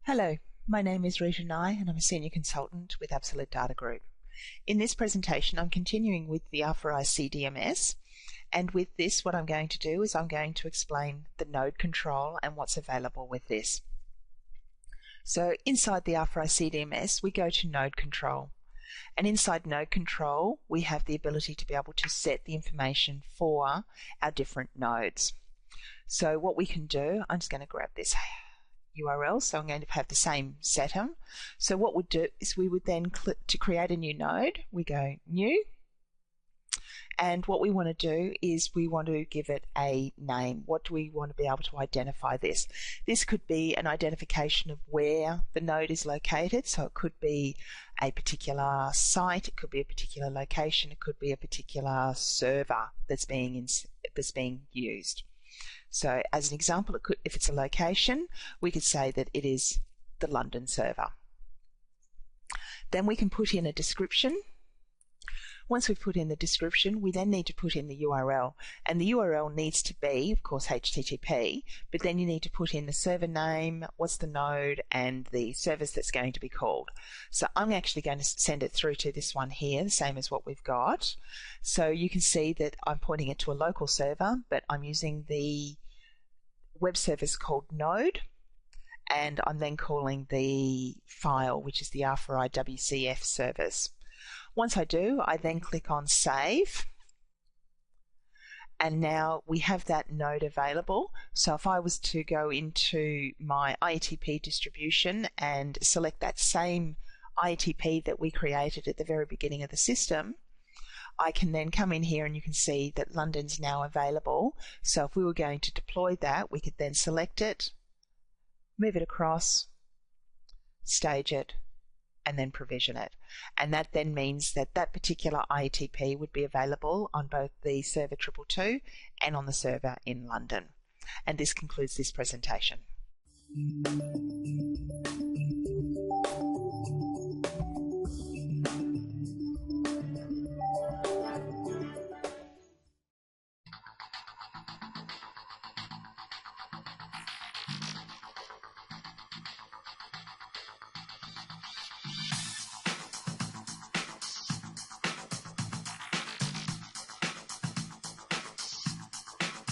Hello, my name is Reeta and I'm a Senior Consultant with Absolute Data Group. In this presentation I'm continuing with the R4i CDMS, and with this what I'm going to do is I'm going to explain the node control and what's available with this. So inside the R4i CDMS we go to node control, and inside node control we have the ability to be able to set the information for our different nodes. So what we can do, I'm just going to grab this URL, so I'm going to have the same setup. So what we'd do is we would then click to create a new node. We go new, and what we want to do is we want to give it a name. What do we want to be able to identify this? This could be an identification of where the node is located, so it could be a particular site, it could be a particular location, it could be a particular server that's being used. So as an example, if it's a location, we could say that it is the London server. Then we can put in a description. Once we've put in the description, we then need to put in the URL. And the URL needs to be, of course, HTTP, but then you need to put in the server name, what's the node, and the service that's going to be called. So I'm actually going to send it through to this one here, the same as what we've got. So you can see that I'm pointing it to a local server, but I'm using the web service called node, and I'm then calling the file, which is the R4i WCF service. Once I do, I then click on save, and now we have that node available. So if I was to go into my IETP distribution and select that same IETP that we created at the very beginning of the system, I can then come in here and you can see that London's now available. So if we were going to deploy that, we could then select it, move it across, stage it, and then provision it. And that then means that that particular IETP would be available on both the server 222 and on the server in London. And this concludes this presentation.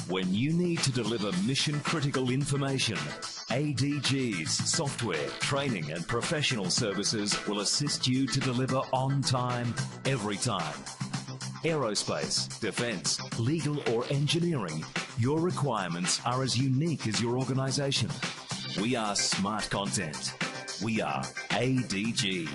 When you need to deliver mission-critical information, ADG's software, training and professional services will assist you to deliver on time, every time. Aerospace, defence, legal or engineering, your requirements are as unique as your organisation. We are smart content. We are ADG.